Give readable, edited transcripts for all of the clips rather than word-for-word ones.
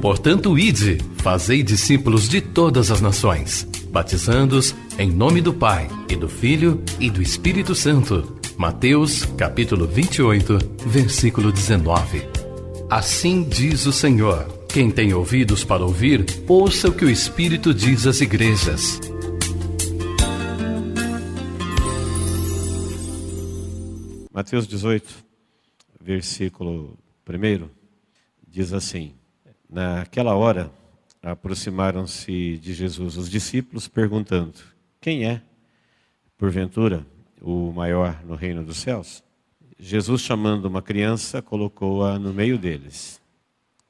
Portanto, ide, fazei discípulos de todas as nações, batizando-os em nome do Pai, e do Filho, e do Espírito Santo. Mateus, capítulo 28, versículo 19. Assim diz o Senhor: quem tem ouvidos para ouvir, ouça o que o Espírito diz às igrejas. Mateus 18, versículo 1, diz assim: naquela hora, aproximaram-se de Jesus os discípulos, perguntando: quem é, porventura, o maior no reino dos céus? Jesus, chamando uma criança, colocou-a no meio deles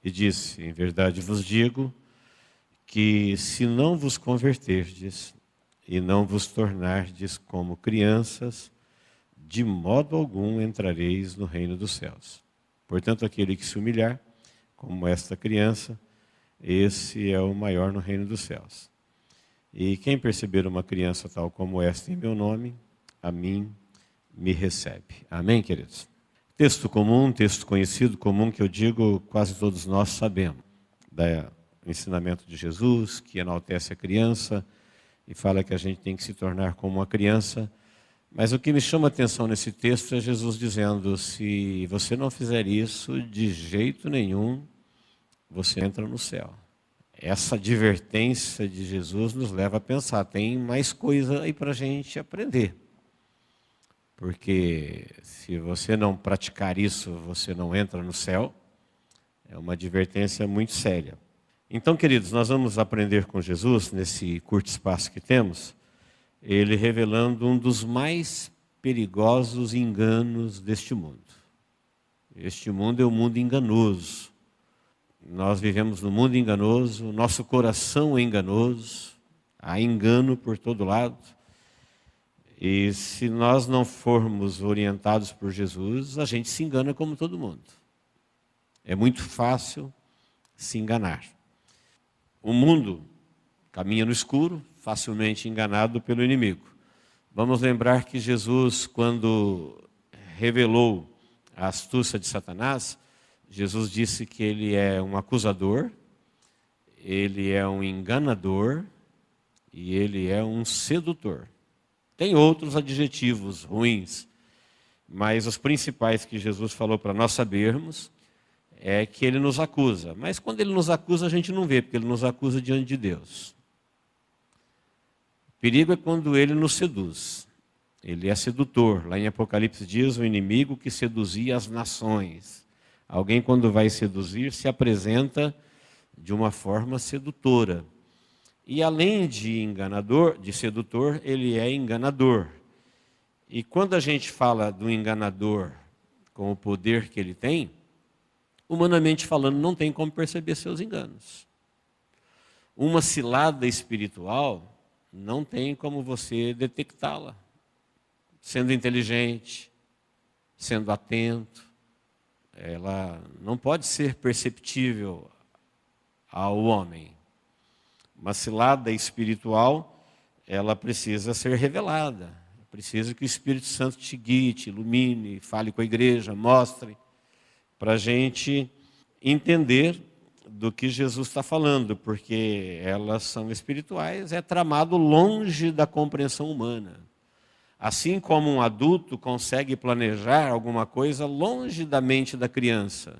e disse: em verdade vos digo que se não vos converterdes e não vos tornardes como crianças, de modo algum entrareis no reino dos céus. Portanto, aquele que se humilhar, como esta criança, esse é o maior no reino dos céus. E quem perceber uma criança tal como esta em meu nome, a mim me recebe. Amém, queridos? Texto comum, texto conhecido, comum, que eu digo, quase todos nós sabemos. Do ensinamento de Jesus, que enaltece a criança e fala que a gente tem que se tornar como uma criança. Mas o que me chama a atenção nesse texto é Jesus dizendo: se você não fizer isso, de jeito nenhum, você entra no céu. Essa advertência de Jesus nos leva a pensar, tem mais coisa aí para a gente aprender. Porque se você não praticar isso, você não entra no céu. É uma advertência muito séria. Então, queridos, nós vamos aprender com Jesus, nesse curto espaço que temos, ele revelando um dos mais perigosos enganos deste mundo. Este mundo é um mundo enganoso. Nós vivemos num mundo enganoso, nosso coração é enganoso, há engano por todo lado. E se nós não formos orientados por Jesus, a gente se engana como todo mundo. É muito fácil se enganar. O mundo caminha no escuro, facilmente enganado pelo inimigo. Vamos lembrar que Jesus, quando revelou a astúcia de Satanás, Jesus disse que ele é um acusador, ele é um enganador e ele é um sedutor. Tem outros adjetivos ruins, mas os principais que Jesus falou para nós sabermos é que ele nos acusa. Mas quando ele nos acusa, a gente não vê, porque ele nos acusa diante de Deus. O perigo é quando ele nos seduz. Ele é sedutor. Lá em Apocalipse diz: o inimigo que seduzia as nações. Alguém, quando vai seduzir, se apresenta de uma forma sedutora. E além de enganador, de sedutor, ele é enganador. E quando a gente fala do enganador com o poder que ele tem, humanamente falando, não tem como perceber seus enganos. Uma cilada espiritual não tem como você detectá-la. Sendo inteligente, sendo atento, ela não pode ser perceptível ao homem. Uma cilada espiritual, ela precisa ser revelada. Precisa que o Espírito Santo te guie, te ilumine, fale com a igreja, mostre, para a gente entender do que Jesus está falando, porque elas são espirituais, é tramado longe da compreensão humana. Assim como um adulto consegue planejar alguma coisa longe da mente da criança.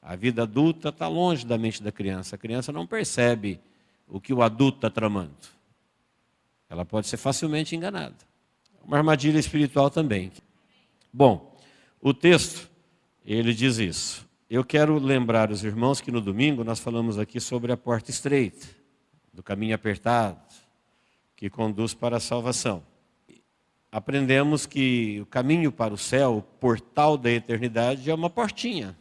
A vida adulta está longe da mente da criança. A criança não percebe o que o adulto está tramando. Ela pode ser facilmente enganada. Uma armadilha espiritual também. Bom, o texto, ele diz isso. Eu quero lembrar os irmãos que no domingo nós falamos aqui sobre a porta estreita, do caminho apertado, que conduz para a salvação. Aprendemos que o caminho para o céu, o portal da eternidade, é uma portinha,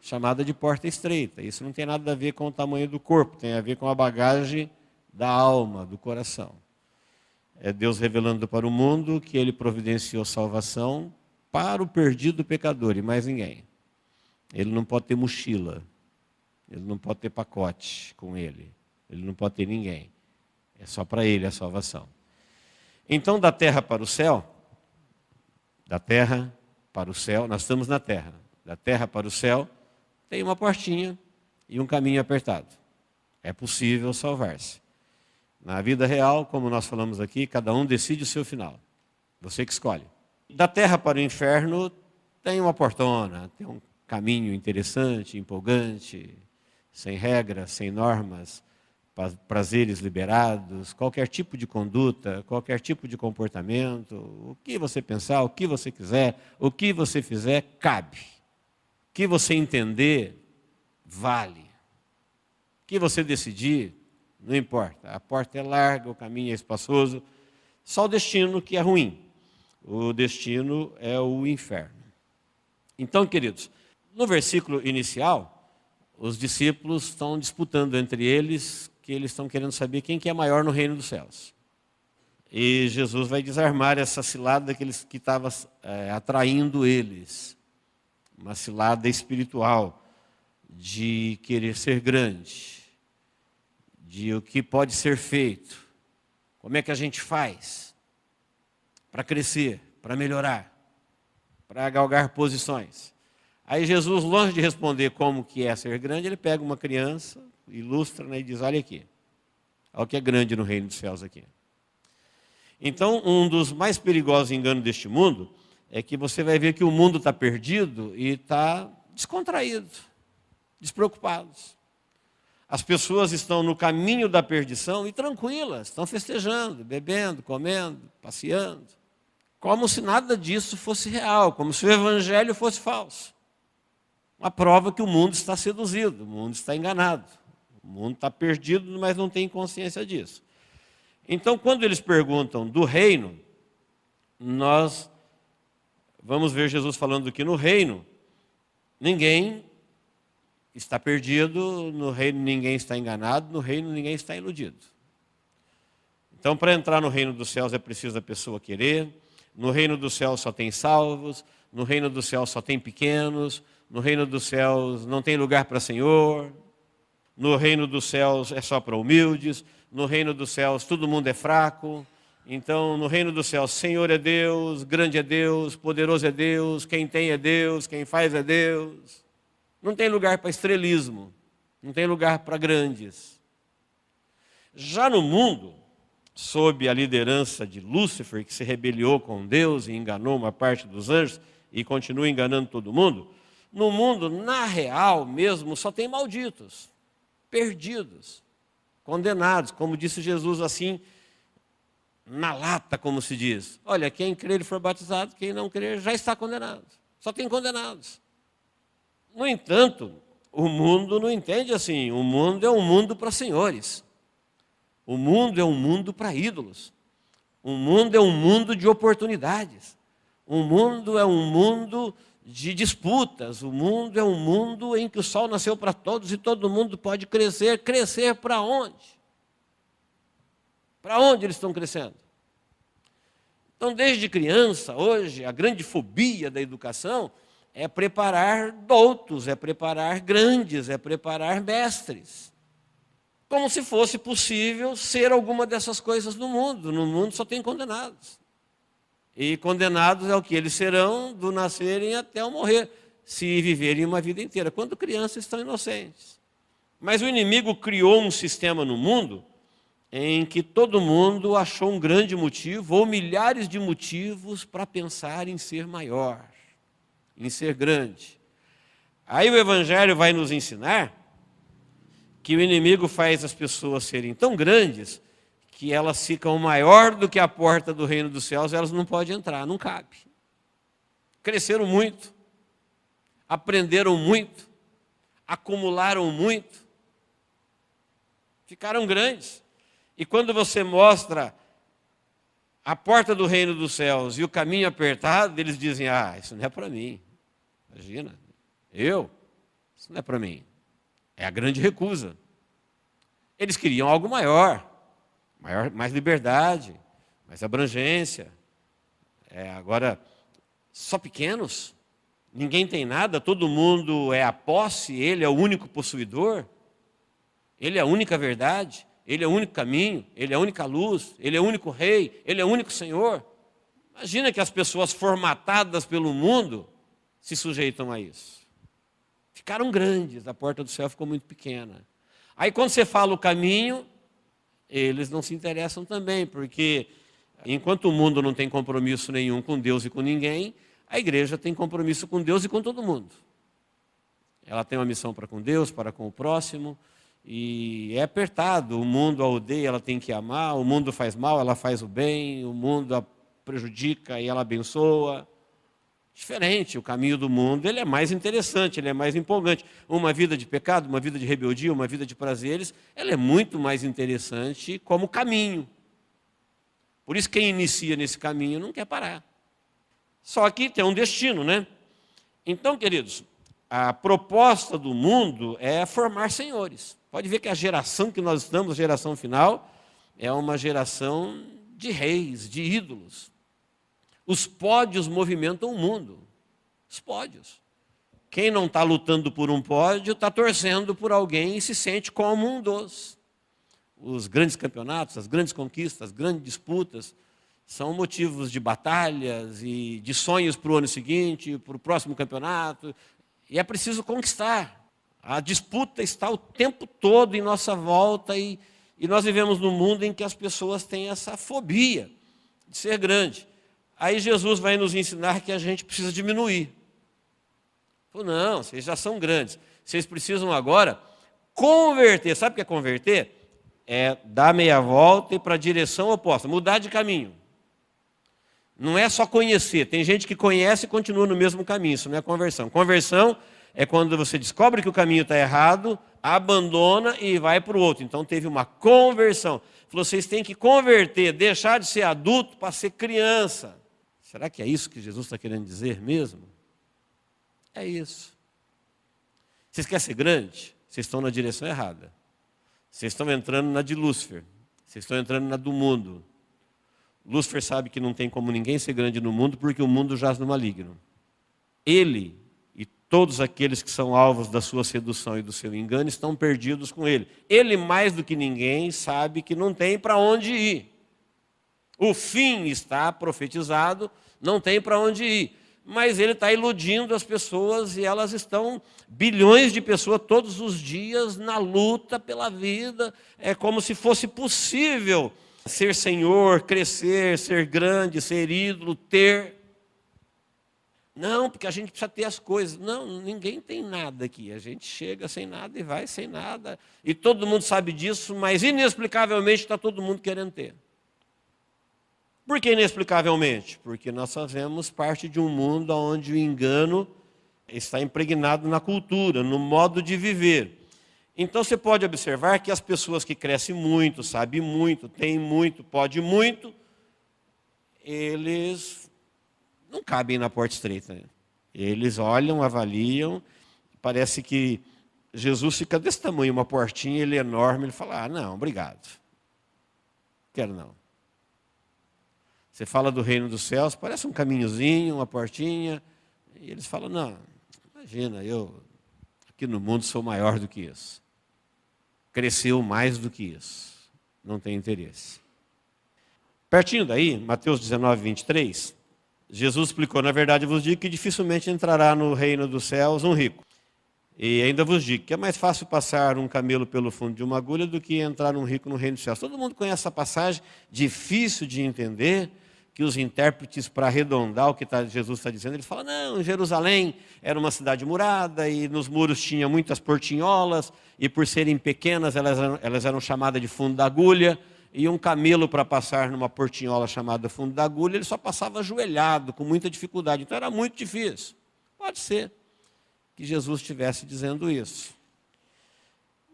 chamada de porta estreita. Isso não tem nada a ver com o tamanho do corpo, tem a ver com a bagagem da alma, do coração. É Deus revelando para o mundo que Ele providenciou salvação para o perdido pecador e mais ninguém. Ele não pode ter mochila, ele não pode ter pacote com ele, ele não pode ter ninguém. É só para ele a salvação. Então, da terra para o céu, da terra para o céu, nós estamos na terra. Da terra para o céu, tem uma portinha e um caminho apertado. É possível salvar-se. Na vida real, como nós falamos aqui, cada um decide o seu final. Você que escolhe. Da terra para o inferno tem uma portona, tem um caminho interessante, empolgante, sem regras, sem normas, prazeres liberados, qualquer tipo de conduta, qualquer tipo de comportamento, o que você pensar, o que você quiser, o que você fizer, cabe. O que você entender, vale. O que você decidir, não importa. A porta é larga, o caminho é espaçoso, só o destino que é ruim. O destino é o inferno. Então, queridos, no versículo inicial, os discípulos estão disputando entre eles, que eles estão querendo saber quem que é maior no reino dos céus. E Jesus vai desarmar essa cilada que estava atraindo eles. Uma cilada espiritual de querer ser grande, de o que pode ser feito, como é que a gente faz para crescer, para melhorar, para galgar posições. Aí Jesus, longe de responder como que é ser grande, ele pega uma criança, ilustra, né, e diz, olha aqui, olha o que é grande no reino dos céus aqui. Então, um dos mais perigosos enganos deste mundo é que você vai ver que o mundo está perdido e está descontraído, despreocupados. As pessoas estão no caminho da perdição e tranquilas, estão festejando, bebendo, comendo, passeando, como se nada disso fosse real, como se o evangelho fosse falso. Uma prova que o mundo está seduzido, o mundo está enganado, o mundo está perdido, mas não tem consciência disso. Então, quando eles perguntam do reino, nós vamos ver Jesus falando que no reino ninguém está perdido, no reino ninguém está enganado, no reino ninguém está iludido. Então, para entrar no reino dos céus é preciso a pessoa querer, no reino dos céus só tem salvos, no reino dos céus só tem pequenos, no reino dos céus não tem lugar para senhor, no reino dos céus é só para humildes, no reino dos céus todo mundo é fraco. Então, no reino dos céus, Senhor é Deus, grande é Deus, poderoso é Deus, quem tem é Deus, quem faz é Deus. Não tem lugar para estrelismo, não tem lugar para grandes. Já no mundo, sob a liderança de Lúcifer, que se rebeliou com Deus e enganou uma parte dos anjos e continua enganando todo mundo, no mundo, na real mesmo, só tem malditos, perdidos, condenados, como disse Jesus assim, na lata, como se diz. Olha, quem crer e for batizado, quem não crer já está condenado. Só tem condenados. No entanto, o mundo não entende assim. O mundo é um mundo para senhores. O mundo é um mundo para ídolos. O mundo é um mundo de oportunidades. O mundo é um mundo de disputas. O mundo é um mundo em que o sol nasceu para todos e todo mundo pode crescer. Crescer para onde? Para onde eles estão crescendo? Então, desde criança, hoje, a grande fobia da educação é preparar doutos, é preparar grandes, é preparar mestres. Como se fosse possível ser alguma dessas coisas no mundo. No mundo só tem condenados. E condenados é o que eles serão do nascerem até o morrer, se viverem uma vida inteira. Quando crianças estão inocentes. Mas o inimigo criou um sistema no mundo em que todo mundo achou um grande motivo, ou milhares de motivos, para pensar em ser maior, em ser grande. Aí o Evangelho vai nos ensinar que o inimigo faz as pessoas serem tão grandes que elas ficam maior do que a porta do reino dos céus, elas não podem entrar, não cabe. Cresceram muito, aprenderam muito, acumularam muito, ficaram grandes. E quando você mostra a porta do reino dos céus e o caminho apertado, eles dizem, isso não é para mim. Imagina, isso não é para mim. É a grande recusa. Eles queriam algo maior, mais liberdade, mais abrangência. Agora, só pequenos, ninguém tem nada, todo mundo é a posse, ele é o único possuidor, ele é a única verdade. Ele é o único caminho, ele é a única luz, ele é o único rei, ele é o único Senhor. Imagina que as pessoas formatadas pelo mundo se sujeitam a isso. Ficaram grandes, a porta do céu ficou muito pequena. Aí quando você fala o caminho, eles não se interessam também, porque enquanto o mundo não tem compromisso nenhum com Deus e com ninguém, a igreja tem compromisso com Deus e com todo mundo. Ela tem uma missão para com Deus, para com o próximo, e é apertado. O mundo a odeia, ela tem que amar, o mundo faz mal, ela faz o bem, o mundo a prejudica e ela abençoa. Diferente, o caminho do mundo ele é mais interessante, ele é mais empolgante. Uma vida de pecado, uma vida de rebeldia, uma vida de prazeres, ela é muito mais interessante como caminho. Por isso quem inicia nesse caminho não quer parar. Só que tem um destino, né? Então, queridos, a proposta do mundo é formar senhores. Pode ver que a geração que nós estamos, a geração final, é uma geração de reis, de ídolos. Os pódios movimentam o mundo. Os pódios. Quem não está lutando por um pódio, está torcendo por alguém e se sente como um dos. Os grandes campeonatos, as grandes conquistas, as grandes disputas, são motivos de batalhas e de sonhos para o ano seguinte, para o próximo campeonato. E é preciso conquistar. A disputa está o tempo todo em nossa volta e nós vivemos num mundo em que as pessoas têm essa fobia de ser grande. Aí Jesus vai nos ensinar que a gente precisa diminuir. Não, vocês já são grandes. Vocês precisam agora converter. Sabe o que é converter? É dar meia volta e ir para a direção oposta, mudar de caminho. Não é só conhecer. Tem gente que conhece e continua no mesmo caminho. Isso não é conversão. Conversão é quando você descobre que o caminho está errado, abandona e vai para o outro. Então teve uma conversão. Falou, vocês têm que converter, deixar de ser adulto para ser criança. Será que é isso que Jesus está querendo dizer mesmo? É isso. Vocês querem ser grande? Vocês estão na direção errada. Vocês estão entrando na de Lúcifer. Vocês estão entrando na do mundo. Lúcifer sabe que não tem como ninguém ser grande no mundo porque o mundo jaz no maligno. Ele e todos aqueles que são alvos da sua sedução e do seu engano estão perdidos com ele. Ele, mais do que ninguém, sabe que não tem para onde ir. O fim está profetizado, não tem para onde ir. Mas ele está iludindo as pessoas e elas estão, bilhões de pessoas todos os dias na luta pela vida. É como se fosse possível ser senhor, crescer, ser grande, ser ídolo, ter. Não, porque a gente precisa ter as coisas. Não, ninguém tem nada aqui. A gente chega sem nada e vai sem nada. E todo mundo sabe disso, mas inexplicavelmente está todo mundo querendo ter. Por que inexplicavelmente? Porque nós fazemos parte de um mundo onde o engano está impregnado na cultura, no modo de viver. Então você pode observar que as pessoas que crescem muito, sabem muito, têm muito, podem muito, eles não cabem na porta estreita. Né? Eles olham, avaliam, parece que Jesus fica desse tamanho, uma portinha, ele é enorme, ele fala, não, obrigado. Quero não. Você fala do reino dos céus, parece um caminhozinho, uma portinha, e eles falam, não, imagina, eu aqui no mundo sou maior do que isso. Cresceu mais do que isso. Não tem interesse. Pertinho daí, Mateus 19, 23, Jesus explicou, na verdade vos digo que dificilmente entrará no reino dos céus um rico. E ainda vos digo que é mais fácil passar um camelo pelo fundo de uma agulha do que entrar um rico no reino dos céus. Todo mundo conhece essa passagem, difícil de entender, que os intérpretes, para arredondar o que Jesus está dizendo, eles falam, não, Jerusalém era uma cidade murada e nos muros tinha muitas portinholas e por serem pequenas elas eram chamadas de fundo da agulha e um camelo para passar numa portinhola chamada fundo da agulha, ele só passava ajoelhado, com muita dificuldade, então era muito difícil. Pode ser que Jesus estivesse dizendo isso.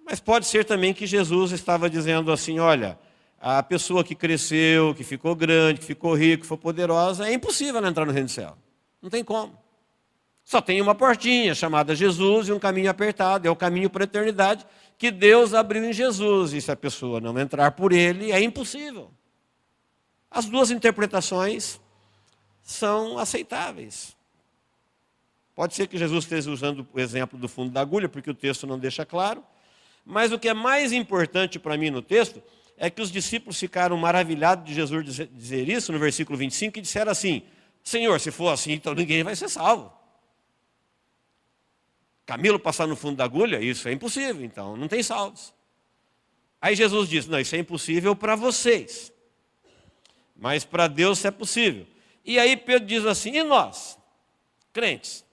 Mas pode ser também que Jesus estava dizendo assim, olha, a pessoa que cresceu, que ficou grande, que ficou rico, que foi poderosa, é impossível ela entrar no reino do céu. Não tem como. Só tem uma portinha chamada Jesus e um caminho apertado. É o caminho para a eternidade que Deus abriu em Jesus. E se a pessoa não entrar por ele, é impossível. As duas interpretações são aceitáveis. Pode ser que Jesus esteja usando o exemplo do fundo da agulha, porque o texto não deixa claro. Mas o que é mais importante para mim no texto é que os discípulos ficaram maravilhados de Jesus dizer isso no versículo 25 e disseram assim, Senhor, se for assim, então ninguém vai ser salvo. camelo passar no fundo da agulha, isso é impossível, então não tem salvos. Aí Jesus diz, não, isso é impossível para vocês, mas para Deus isso é possível. E aí Pedro diz assim, e nós, crentes,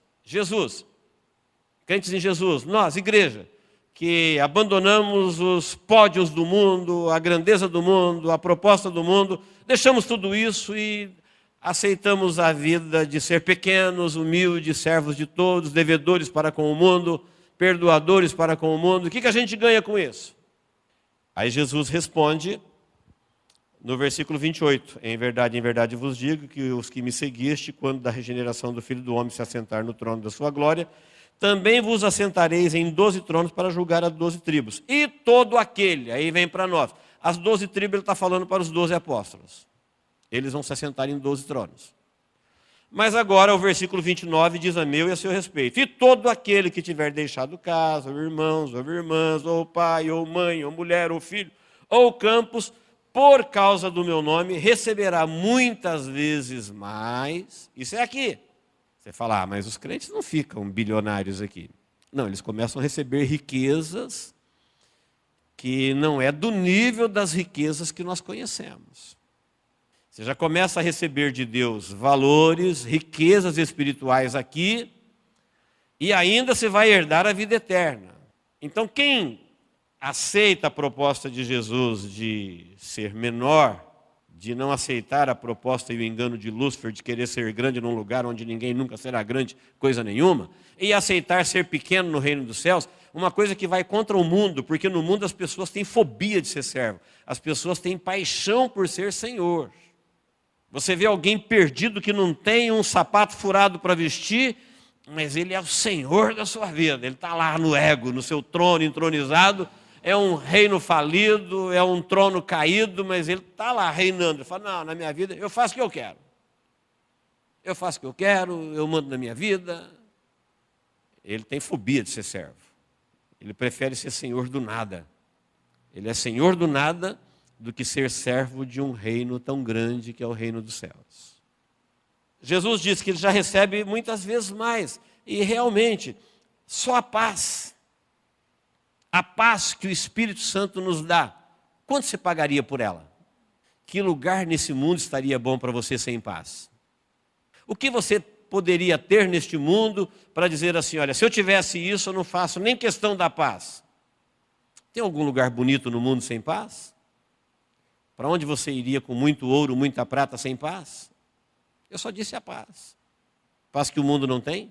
crentes em Jesus, nós, igreja, que abandonamos os pódios do mundo, a grandeza do mundo, a proposta do mundo, deixamos tudo isso e aceitamos a vida de ser pequenos, humildes, servos de todos, devedores para com o mundo, perdoadores para com o mundo. O que a gente ganha com isso? Aí Jesus responde no versículo 28, em verdade vos digo que os que me seguiste, quando da regeneração do Filho do Homem se assentar no trono da sua glória, também vos assentareis em 12 tronos para julgar as 12 tribos. E todo aquele, aí vem para nós, as 12 tribos ele está falando para os 12 apóstolos. Eles vão se assentar em 12 tronos. Mas agora o versículo 29 diz a meu e a seu respeito. E todo aquele que tiver deixado casa, ou irmãos, ou irmãs, ou pai, ou mãe, ou mulher, ou filho, ou campos, por causa do meu nome, receberá muitas vezes mais. Isso é aqui. Você fala, mas os crentes não ficam bilionários aqui. Não, eles começam a receber riquezas que não é do nível das riquezas que nós conhecemos. Você já começa a receber de Deus valores, riquezas espirituais aqui, e ainda você vai herdar a vida eterna. Então, quem aceita a proposta de Jesus de ser menor, de não aceitar a proposta e o engano de Lúcifer de querer ser grande num lugar onde ninguém nunca será grande, coisa nenhuma, e aceitar ser pequeno no reino dos céus, uma coisa que vai contra o mundo, porque no mundo as pessoas têm fobia de ser servo, as pessoas têm paixão por ser senhor. Você vê alguém perdido que não tem um sapato furado para vestir, mas ele é o senhor da sua vida, ele está lá no ego, no seu trono entronizado, é um reino falido, é um trono caído, mas ele está lá reinando. Ele fala, não, na minha vida eu faço o que eu quero. Eu faço o que eu quero, eu mando na minha vida. Ele tem fobia de ser servo. Ele prefere ser senhor do nada. Ele é senhor do nada do que ser servo de um reino tão grande que é o reino dos céus. Jesus disse que ele já recebe muitas vezes mais. E realmente, só a paz que o Espírito Santo nos dá, quanto você pagaria por ela? Que lugar nesse mundo estaria bom para você sem paz? O que você poderia ter neste mundo para dizer assim, olha, se eu tivesse isso, eu não faço nem questão da paz. Tem algum lugar bonito no mundo sem paz? Para onde você iria com muito ouro, muita prata sem paz? Eu só disse a paz. Paz que o mundo não tem?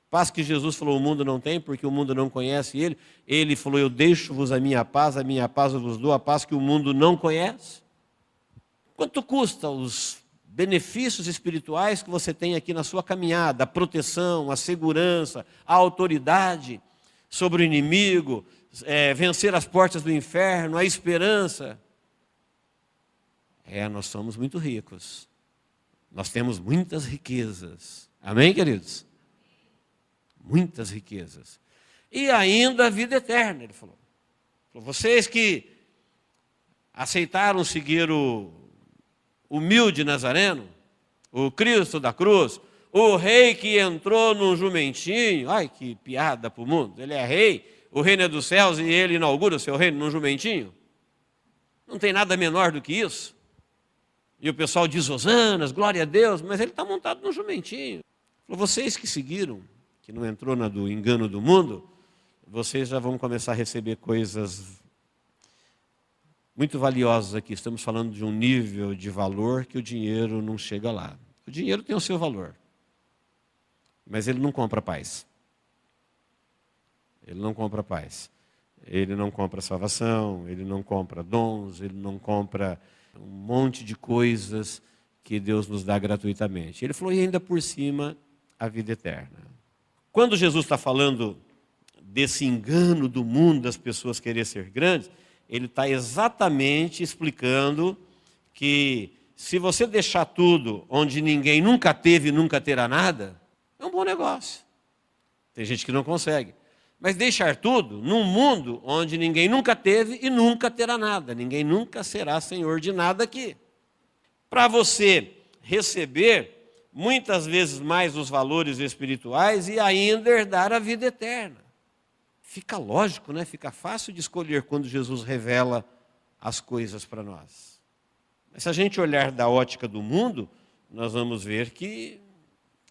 Paz que Jesus falou, o mundo não tem, porque o mundo não conhece ele. Ele falou, eu deixo-vos a minha paz eu vos dou, a paz que o mundo não conhece. Quanto custa os benefícios espirituais que você tem aqui na sua caminhada? A proteção, a segurança, a autoridade sobre o inimigo, vencer as portas do inferno, a esperança. Nós somos muito ricos. Nós temos muitas riquezas. Amém, queridos? Muitas riquezas. E ainda a vida eterna, ele falou. Vocês que aceitaram seguir o humilde Nazareno, o Cristo da cruz, o rei que entrou num jumentinho, ai que piada para o mundo, ele é rei, o reino é dos céus e ele inaugura o seu reino num jumentinho. Não tem nada menor do que isso. E o pessoal diz, hosanas, glória a Deus, mas ele está montado num jumentinho. Vocês que seguiram, que não entrou na do engano do mundo, vocês já vão começar a receber coisas muito valiosas aqui. Estamos falando de um nível de valor que o dinheiro não chega lá. O dinheiro tem o seu valor, mas ele não compra paz. Ele não compra paz. Ele não compra salvação, ele não compra dons, ele não compra um monte de coisas que Deus nos dá gratuitamente. Ele falou, e ainda por cima, a vida eterna. Quando Jesus está falando desse engano do mundo, das pessoas querer ser grandes, ele está exatamente explicando que se você deixar tudo onde ninguém nunca teve e nunca terá nada, é um bom negócio. Tem gente que não consegue. Mas deixar tudo num mundo onde ninguém nunca teve e nunca terá nada. Ninguém nunca será senhor de nada aqui. Para você receber, muitas vezes mais os valores espirituais e ainda herdar a vida eterna. Fica lógico, né? Fica fácil de escolher quando Jesus revela as coisas para nós. Mas se a gente olhar da ótica do mundo, nós vamos ver que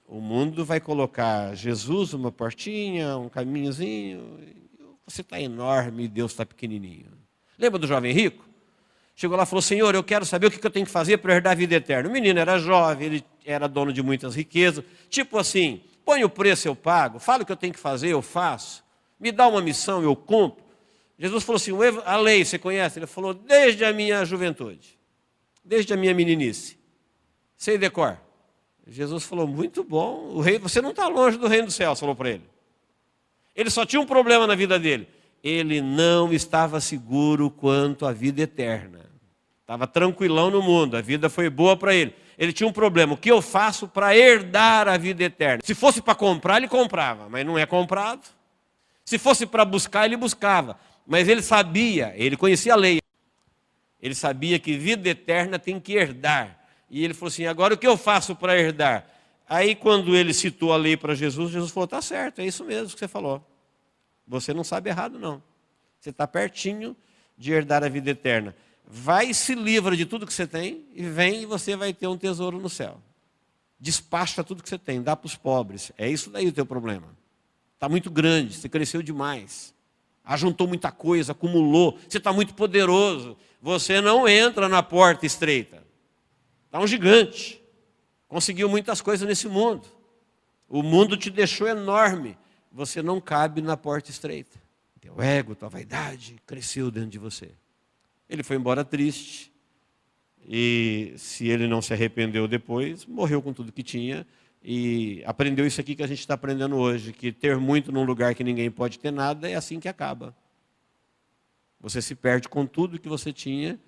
o mundo vai colocar Jesus uma portinha, um caminhozinho, você está enorme e Deus está pequenininho. Lembra do jovem rico? Chegou lá e falou, Senhor, eu quero saber o que eu tenho que fazer para herdar a vida eterna. O menino era jovem, ele era dono de muitas riquezas. Tipo assim, põe o preço, eu pago. Fala o que eu tenho que fazer, eu faço. Me dá uma missão, eu cumpro. Jesus falou assim, a lei, você conhece? Ele falou, desde a minha juventude, desde a minha meninice. Sei decor. Jesus falou, muito bom, você não está longe do reino dos céus, falou para ele. Ele só tinha um problema na vida dele. Ele não estava seguro quanto à vida eterna. Estava tranquilão no mundo, a vida foi boa para ele. Ele tinha um problema, o que eu faço para herdar a vida eterna? Se fosse para comprar, ele comprava, mas não é comprado. Se fosse para buscar, ele buscava. Mas ele sabia, ele conhecia a lei. Ele sabia que vida eterna tem que herdar. E ele falou assim, agora o que eu faço para herdar? Aí quando ele citou a lei para Jesus, Jesus falou, está certo, é isso mesmo que você falou. Você não sabe errado não. Você está pertinho de herdar a vida eterna. Vai e se livra de tudo que você tem e vem e você vai ter um tesouro no céu. Despacha tudo que você tem, dá para os pobres. É isso daí o teu problema. Está muito grande, você cresceu demais. Ajuntou muita coisa, acumulou. Você está muito poderoso. Você não entra na porta estreita. Está um gigante. Conseguiu muitas coisas nesse mundo. O mundo te deixou enorme. Você não cabe na porta estreita. Teu ego, tua vaidade cresceu dentro de você. Ele foi embora triste. E se ele não se arrependeu depois, morreu com tudo que tinha. E aprendeu isso aqui que a gente está aprendendo hoje, que ter muito num lugar que ninguém pode ter nada é assim que acaba. Você se perde com tudo que você tinha,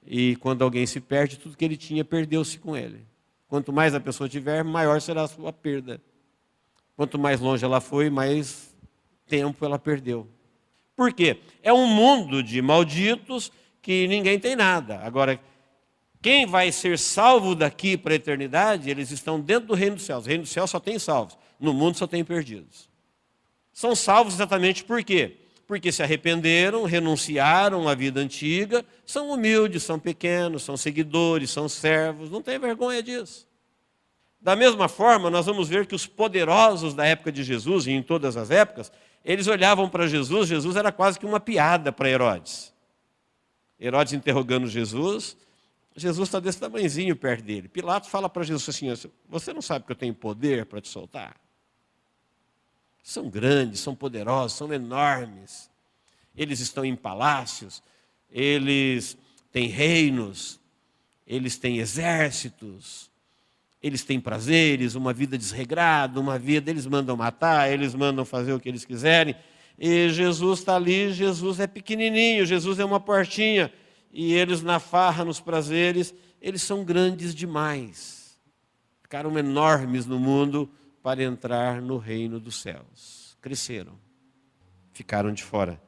e quando alguém se perde, tudo que ele tinha perdeu-se com ele. Quanto mais a pessoa tiver, maior será a sua perda. Quanto mais longe ela foi, mais tempo ela perdeu. Por quê? É um mundo de malditos que ninguém tem nada. Agora, quem vai ser salvo daqui para a eternidade, eles estão dentro do reino dos céus. O reino dos céus só tem salvos, no mundo só tem perdidos. São salvos exatamente por quê? Porque se arrependeram, renunciaram à vida antiga, são humildes, são pequenos, são seguidores, são servos, não tem vergonha disso. Da mesma forma, nós vamos ver que os poderosos da época de Jesus, e em todas as épocas, eles olhavam para Jesus, Jesus era quase que uma piada para Herodes. Herodes interrogando Jesus, Jesus está desse tamanhozinho perto dele. Pilatos fala para Jesus assim, você não sabe que eu tenho poder para te soltar? São grandes, são poderosos, são enormes. Eles estão em palácios, eles têm reinos, eles têm exércitos, eles têm prazeres, uma vida desregrada, uma vida, eles mandam matar, eles mandam fazer o que eles quiserem. E Jesus está ali, Jesus é pequenininho, Jesus é uma portinha. E eles na farra, nos prazeres, eles são grandes demais. Ficaram enormes no mundo para entrar no reino dos céus. Cresceram, ficaram de fora.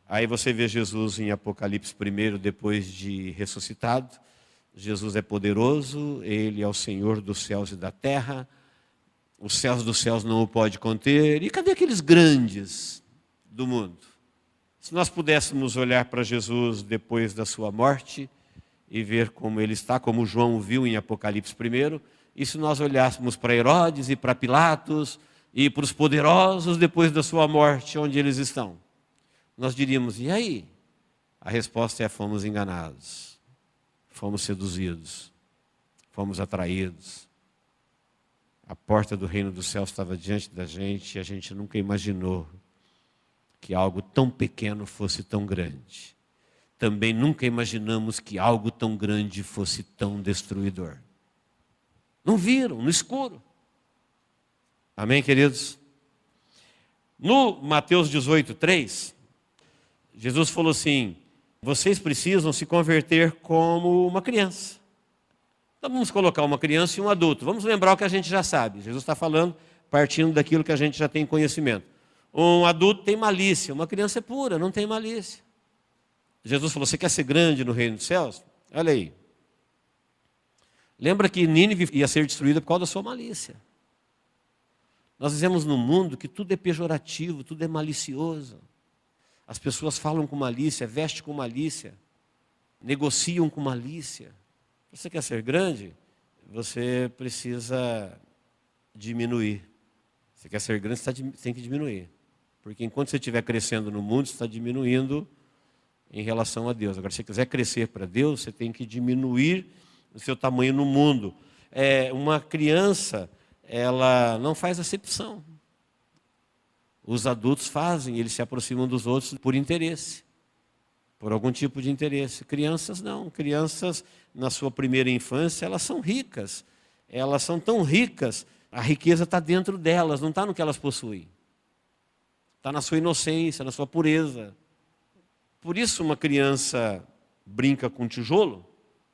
Aí você vê Jesus em Apocalipse 1, depois de ressuscitado. Jesus é poderoso, Ele é o Senhor dos céus e da terra. Os céus dos céus não o pode conter. E cadê aqueles grandes do mundo? Se nós pudéssemos olhar para Jesus depois da sua morte e ver como ele está, como João viu em Apocalipse 1, e se nós olhássemos para Herodes e para Pilatos e para os poderosos depois da sua morte, onde eles estão, nós diríamos, e aí? A resposta é, fomos enganados, fomos seduzidos, fomos atraídos. A porta do reino dos céus estava diante da gente e a gente nunca imaginou que algo tão pequeno fosse tão grande. Também nunca imaginamos que algo tão grande fosse tão destruidor. Não viram, no escuro. Amém, queridos? No Mateus 18:3, Jesus falou assim, vocês precisam se converter como uma criança. Então vamos colocar uma criança e um adulto. Vamos lembrar o que a gente já sabe. Jesus está falando partindo daquilo que a gente já tem conhecimento. Um adulto tem malícia, uma criança é pura, não tem malícia. Jesus falou, você quer ser grande no reino dos céus? Olha aí. Lembra que Nínive ia ser destruída por causa da sua malícia. Nós vivemos num mundo que tudo é pejorativo, tudo é malicioso. As pessoas falam com malícia, vestem com malícia, negociam com malícia. Você quer ser grande? Você precisa diminuir. Você quer ser grande, você tem que diminuir. Porque enquanto você estiver crescendo no mundo, você está diminuindo em relação a Deus. Agora, se você quiser crescer para Deus, você tem que diminuir o seu tamanho no mundo. Uma criança, ela não faz acepção. Os adultos fazem, eles se aproximam dos outros por interesse. Por algum tipo de interesse. Crianças não. Crianças, na sua primeira infância, elas são ricas. Elas são tão ricas, a riqueza está dentro delas, não está no que elas possuem. Está na sua inocência, na sua pureza. Por isso uma criança brinca com tijolo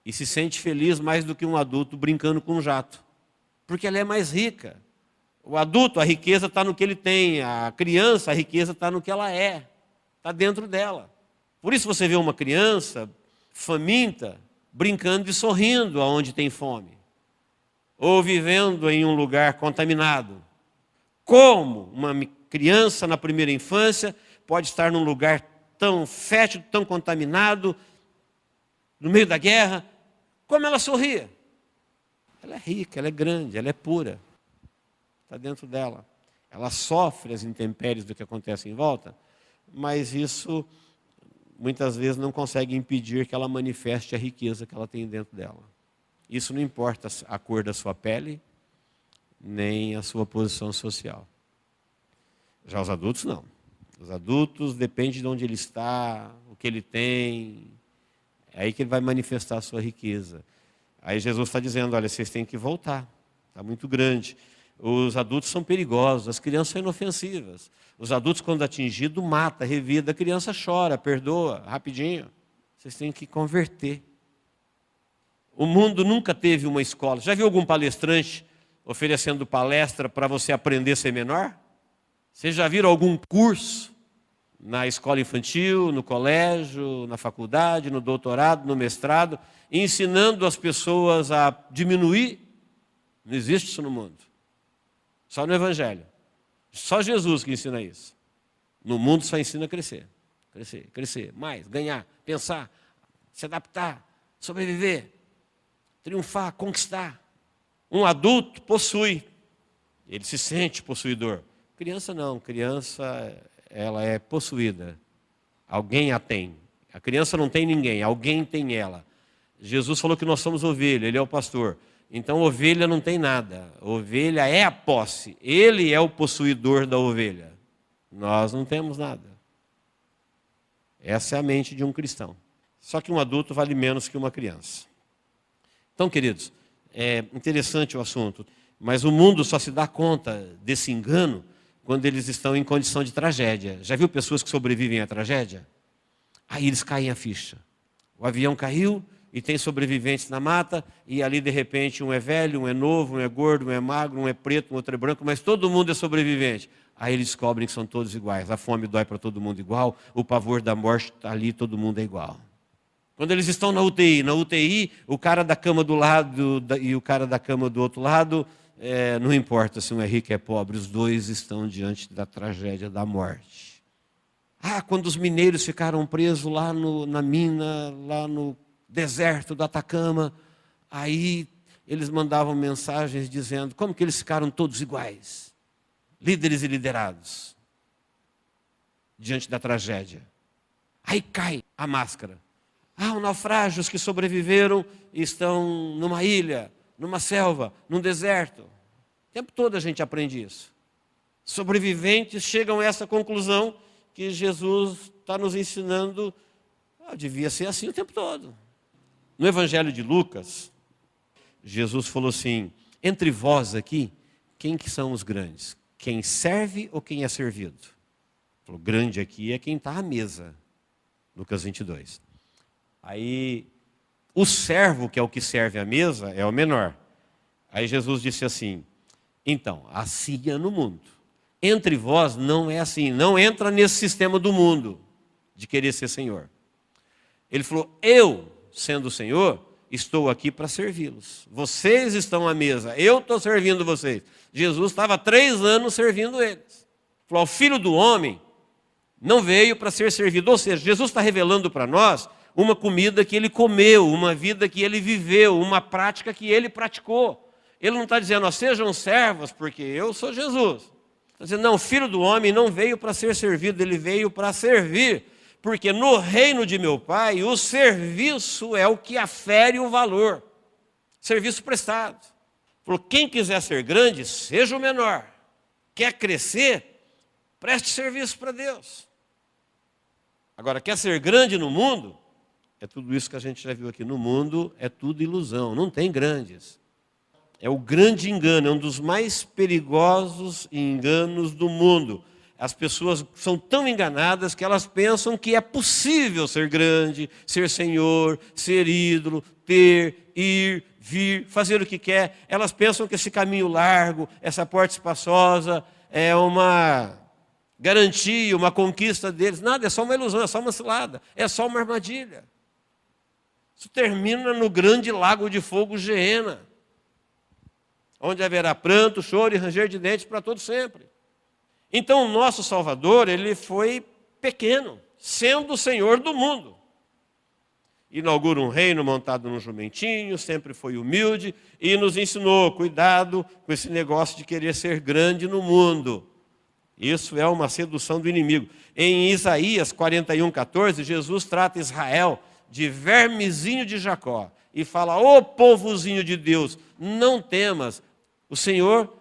e se sente feliz mais do que um adulto brincando com um jato. Porque ela é mais rica. O adulto, a riqueza está no que ele tem. A criança, a riqueza está no que ela é. Está dentro dela. Por isso você vê uma criança faminta, brincando e sorrindo aonde tem fome. Ou vivendo em um lugar contaminado. Como uma criança na primeira infância pode estar num lugar tão fétido, tão contaminado, no meio da guerra, como ela sorria. Ela é rica, ela é grande, ela é pura. Está dentro dela. Ela sofre as intempéries do que acontece em volta, mas isso muitas vezes não consegue impedir que ela manifeste a riqueza que ela tem dentro dela. Isso não importa a cor da sua pele, nem a sua posição social. Já os adultos, não. Os adultos, depende de onde ele está, o que ele tem, é aí que ele vai manifestar a sua riqueza. Aí Jesus está dizendo, olha, vocês têm que voltar, está muito grande. Os adultos são perigosos, as crianças são inofensivas. Os adultos, quando atingido, mata, revida, a criança chora, perdoa, rapidinho. Vocês têm que converter. O mundo nunca teve uma escola. Já viu algum palestrante oferecendo palestra para você aprender a ser menor? Vocês já viram algum curso na escola infantil, no colégio, na faculdade, no doutorado, no mestrado, ensinando as pessoas a diminuir? Não existe isso no mundo. Só no Evangelho. Só Jesus que ensina isso. No mundo só ensina a crescer. Crescer, crescer, mais, ganhar, pensar, se adaptar, sobreviver, triunfar, conquistar. Um adulto possui. Ele se sente possuidor. Criança não. Criança, ela é possuída. Alguém a tem. A criança não tem ninguém. Alguém tem ela. Jesus falou que nós somos ovelha. Ele é o pastor. Então, ovelha não tem nada. Ovelha é a posse. Ele é o possuidor da ovelha. Nós não temos nada. Essa é a mente de um cristão. Só que um adulto vale menos que uma criança. Então, queridos, é interessante o assunto, mas o mundo só se dá conta desse engano quando eles estão em condição de tragédia. Já viu pessoas que sobrevivem à tragédia? Aí eles caem a ficha. O avião caiu e tem sobreviventes na mata, e ali de repente um é velho, um é novo, um é gordo, um é magro, um é preto, um outro é branco, mas todo mundo é sobrevivente. Aí eles descobrem que são todos iguais. A fome dói para todo mundo igual, o pavor da morte está ali, todo mundo é igual. Quando eles estão na UTI, o cara da cama do lado e o cara da cama do outro lado, não importa se um é rico ou é pobre, os dois estão diante da tragédia da morte. Quando os mineiros ficaram presos lá na mina, lá no deserto do Atacama, aí eles mandavam mensagens dizendo como que eles ficaram todos iguais, líderes e liderados, diante da tragédia. Aí cai a máscara. Os naufrágios que sobreviveram estão numa ilha, numa selva, num deserto. O tempo todo a gente aprende isso. Sobreviventes chegam a essa conclusão que Jesus está nos ensinando, devia ser assim o tempo todo. No Evangelho de Lucas, Jesus falou assim, entre vós aqui, quem que são os grandes? Quem serve ou quem é servido? Ele falou, grande aqui é quem está à mesa. Lucas 22. Aí, o servo, que é o que serve à mesa, é o menor. Aí Jesus disse assim, então, assim é no mundo. Entre vós não é assim, não entra nesse sistema do mundo, de querer ser Senhor. Ele falou, eu, sendo o Senhor, estou aqui para servi-los. Vocês estão à mesa, eu estou servindo vocês. Jesus estava 3 anos servindo eles. Falou, o Filho do Homem não veio para ser servido. Ou seja, Jesus está revelando para nós uma comida que ele comeu, uma vida que ele viveu, uma prática que ele praticou. Ele não está dizendo, ó, sejam servos, porque eu sou Jesus. Está dizendo, não, o Filho do Homem não veio para ser servido, ele veio para servir. Porque no reino de meu Pai, o serviço é o que afere o valor. Serviço prestado. Falou, quem quiser ser grande, seja o menor. Quer crescer, preste serviço para Deus. Agora, quer ser grande no mundo? É tudo isso que a gente já viu aqui. No mundo é tudo ilusão, não tem grandes. É o grande engano, é um dos mais perigosos enganos do mundo. As pessoas são tão enganadas que elas pensam que é possível ser grande, ser senhor, ser ídolo, ter, ir, vir, fazer o que quer. Elas pensam que esse caminho largo, essa porta espaçosa, é uma garantia, uma conquista deles. Nada, é só uma ilusão, é só uma cilada, é só uma armadilha. Isso termina no grande lago de fogo Geena, onde haverá pranto, choro e ranger de dentes para todo sempre. Então o nosso Salvador, ele foi pequeno, sendo o Senhor do mundo. Inaugura um reino montado num jumentinho, sempre foi humilde e nos ensinou, cuidado com esse negócio de querer ser grande no mundo. Isso é uma sedução do inimigo. Em Isaías 41:14, Jesus trata Israel de vermezinho de Jacó e fala, ô povozinho de Deus, não temas, o Senhor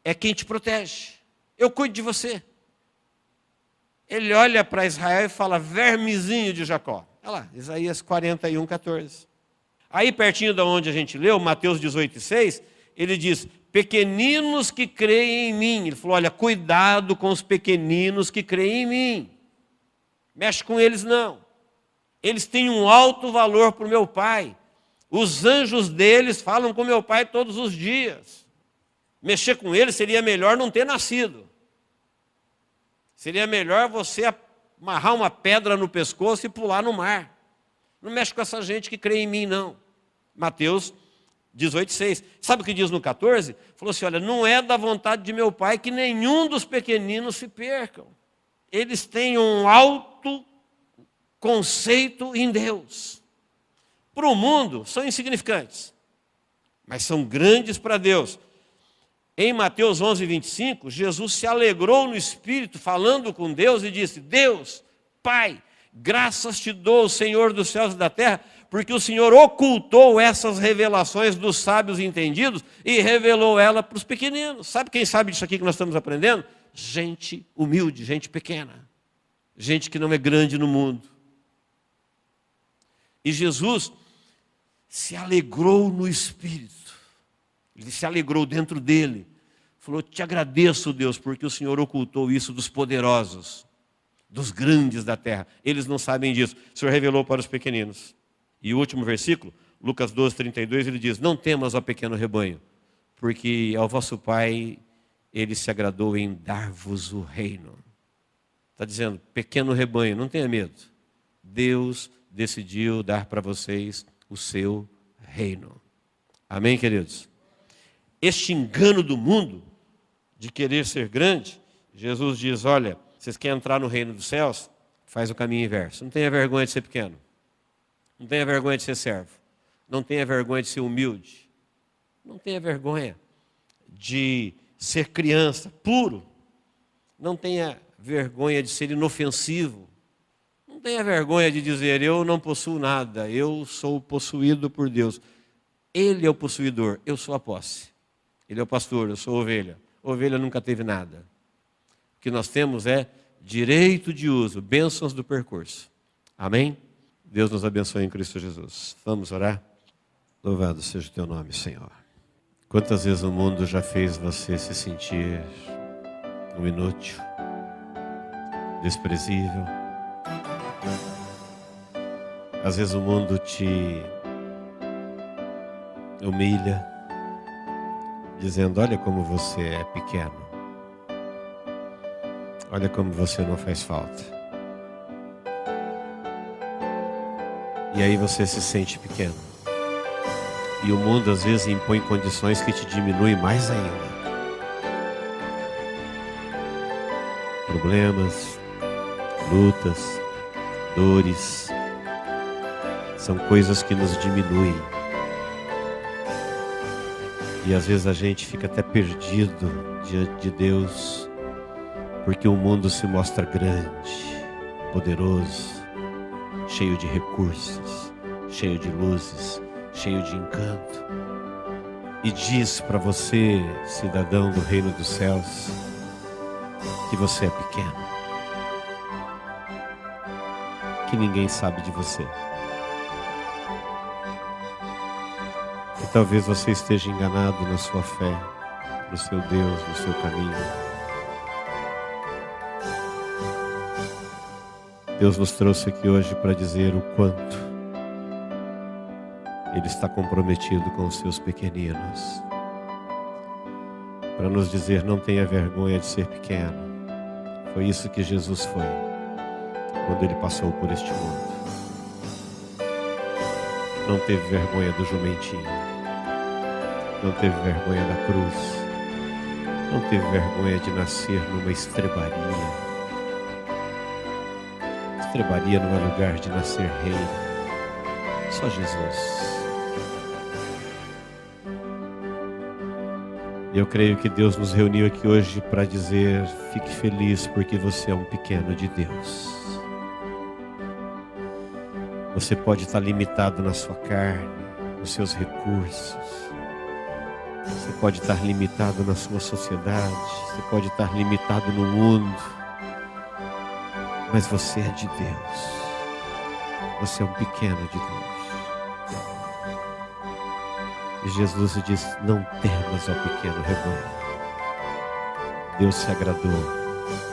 é quem te protege. Eu cuido de você. Ele olha para Israel e fala, vermezinho de Jacó. Olha lá, Isaías 41:14. Aí pertinho de onde a gente leu, Mateus 18:6, ele diz, pequeninos que creem em mim. Ele falou, olha, cuidado com os pequeninos que creem em mim. Mexe com eles não. Eles têm um alto valor para o meu Pai. Os anjos deles falam com meu Pai todos os dias. Mexer com eles seria melhor não ter nascido. Seria melhor você amarrar uma pedra no pescoço e pular no mar. Não mexe com essa gente que crê em mim, não. Mateus 18:6. Sabe o que diz no 14? Falou assim, olha, não é da vontade de meu Pai que nenhum dos pequeninos se percam. Eles têm um alto conceito em Deus. Para o mundo, são insignificantes, mas são grandes para Deus. Em Mateus 11:25, Jesus se alegrou no Espírito, falando com Deus, e disse, Deus, Pai, graças te dou, Senhor dos céus e da terra, porque o Senhor ocultou essas revelações dos sábios e entendidos e revelou ela para os pequeninos. Sabe quem sabe disso aqui que nós estamos aprendendo? Gente humilde, gente pequena, gente que não é grande no mundo. E Jesus se alegrou no Espírito. Ele se alegrou dentro dele. Falou, te agradeço, Deus, porque o Senhor ocultou isso dos poderosos, dos grandes da terra. Eles não sabem disso. O Senhor revelou para os pequeninos. E o último versículo, Lucas 12:32, ele diz, não temas, ó pequeno rebanho, porque ao vosso Pai, ele se agradou em dar-vos o reino. Está dizendo, pequeno rebanho, não tenha medo. Deus decidiu dar para vocês o seu reino. Amém, queridos? Este engano do mundo, de querer ser grande, Jesus diz, olha, vocês querem entrar no reino dos céus? Faz o caminho inverso. Não tenha vergonha de ser pequeno. Não tenha vergonha de ser servo. Não tenha vergonha de ser humilde. Não tenha vergonha de ser criança, puro. Não tenha vergonha de ser inofensivo. Não tenha vergonha de dizer, eu não possuo nada, eu sou possuído por Deus. Ele é o possuidor, eu sou a posse. Ele é o pastor, eu sou a ovelha. A ovelha nunca teve nada. O que nós temos é direito de uso, bênçãos do percurso. Amém? Deus nos abençoe em Cristo Jesus. Vamos orar? Louvado seja o teu nome, Senhor. Quantas vezes o mundo já fez você se sentir um inútil, desprezível? Às vezes o mundo te humilha, dizendo, olha como você é pequeno. Olha como você não faz falta. E aí você se sente pequeno. E o mundo às vezes impõe condições que te diminuem mais ainda. Problemas, lutas, dores, são coisas que nos diminuem. E às vezes a gente fica até perdido diante de Deus, porque o mundo se mostra grande, poderoso, cheio de recursos, cheio de luzes, cheio de encanto. E diz para você, cidadão do reino dos céus, que você é pequeno, que ninguém sabe de você. E talvez você esteja enganado na sua fé, no seu Deus, no seu caminho. Deus nos trouxe aqui hoje para dizer o quanto Ele está comprometido com os seus pequeninos. Para nos dizer, não tenha vergonha de ser pequeno. Foi isso que Jesus foi, quando Ele passou por este mundo. Não teve vergonha do jumentinho. Não teve vergonha da cruz. Não teve vergonha de nascer numa estrebaria. Estrebaria não é lugar de nascer rei. Só Jesus. Eu creio que Deus nos reuniu aqui hoje para dizer, fique feliz porque você é um pequeno de Deus. Você pode estar limitado na sua carne, nos seus recursos. Você pode estar limitado na sua sociedade. Você pode estar limitado no mundo. Mas você é de Deus. Você é um pequeno de Deus. E Jesus diz, não temas, ó pequeno rebanho. Deus se agradou,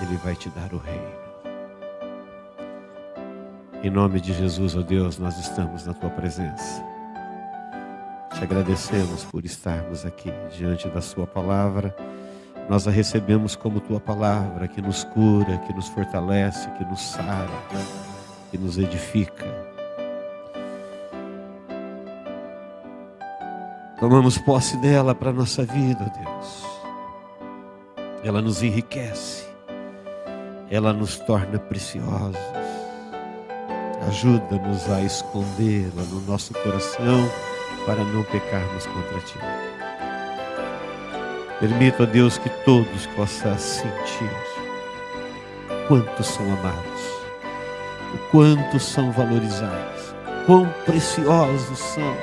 Ele vai te dar o reino. Em nome de Jesus, ó Deus, nós estamos na Tua presença. Te agradecemos por estarmos aqui diante da Sua palavra. Nós a recebemos como Tua palavra, que nos cura, que nos fortalece, que nos sara, que nos edifica. Tomamos posse dela para a nossa vida, Deus. Ela nos enriquece. Ela nos torna preciosos. Ajuda-nos a escondê-la no nosso coração para não pecarmos contra Ti. Permita, ó Deus, que todos possam sentir quanto são amados, o quanto são valorizados, quão preciosos são.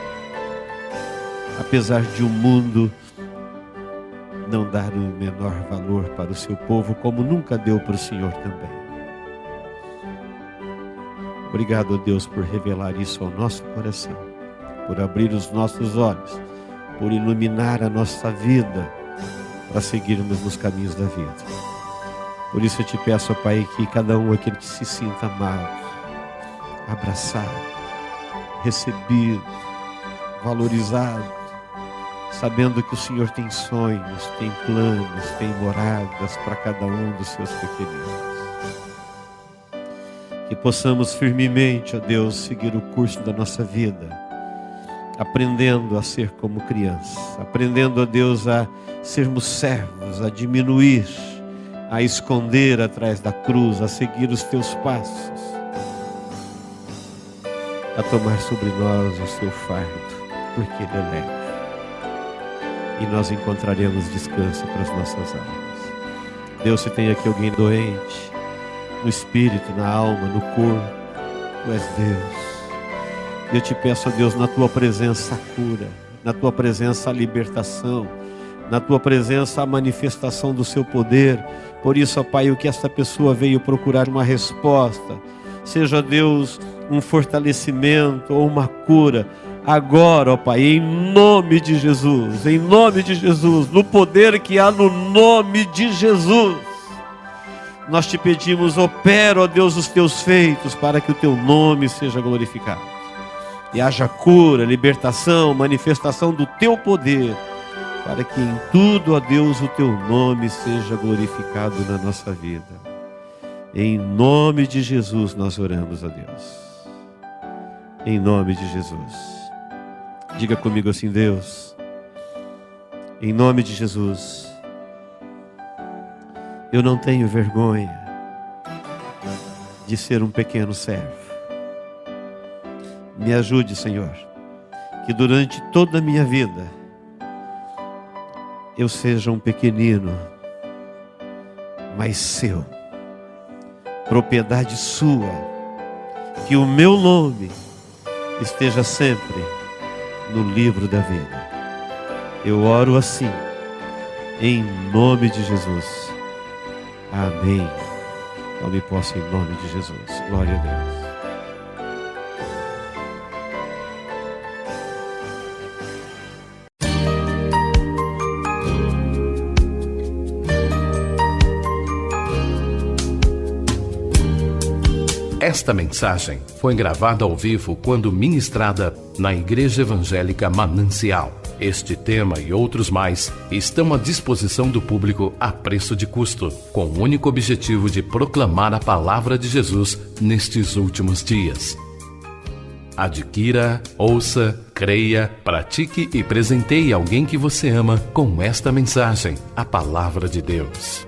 Apesar de o mundo não dar o menor valor para o seu povo, como nunca deu para o Senhor também. Obrigado, Deus, por revelar isso ao nosso coração, por abrir os nossos olhos, por iluminar a nossa vida, para seguirmos nos caminhos da vida. Por isso eu te peço, ó Pai, que cada um aqui se sinta amado, abraçado, recebido, valorizado, sabendo que o Senhor tem sonhos, tem planos, tem moradas para cada um dos seus pequeninos. Que possamos firmemente, ó Deus, seguir o curso da nossa vida, aprendendo a ser como criança, aprendendo, ó Deus, a sermos servos, a diminuir, a esconder atrás da cruz, a seguir os Teus passos, a tomar sobre nós o Seu fardo, porque Ele é leve. E nós encontraremos descanso para as nossas almas. Deus, se tem aqui alguém doente, no espírito, na alma, no corpo, Tu és Deus. Eu te peço, ó Deus, na Tua presença a cura, na Tua presença a libertação, na Tua presença a manifestação do Seu poder. Por isso, ó Pai, o que esta pessoa veio procurar uma resposta, seja, Deus, um fortalecimento ou uma cura, agora, ó Pai, em nome de Jesus, no poder que há no nome de Jesus, nós te pedimos, opera, ó Deus, os Teus feitos, para que o Teu nome seja glorificado. E haja cura, libertação, manifestação do Teu poder, para que em tudo, ó Deus, o Teu nome seja glorificado na nossa vida. Em nome de Jesus nós oramos, ó Deus. em nome de Jesus. Diga comigo assim: Deus, em nome de Jesus, eu não tenho vergonha de ser um pequeno servo. Me ajude, Senhor, que durante toda a minha vida eu seja um pequenino, mas seu, propriedade sua, que o meu nome esteja sempre no livro da vida. Eu oro assim, em nome de Jesus. Amém. Tome posse em nome de Jesus. Glória a Deus. Esta mensagem foi gravada ao vivo quando ministrada na Igreja Evangélica Manancial. Este tema e outros mais estão à disposição do público a preço de custo, com o único objetivo de proclamar a palavra de Jesus nestes últimos dias. Adquira, ouça, creia, pratique e presenteie alguém que você ama com esta mensagem, a palavra de Deus.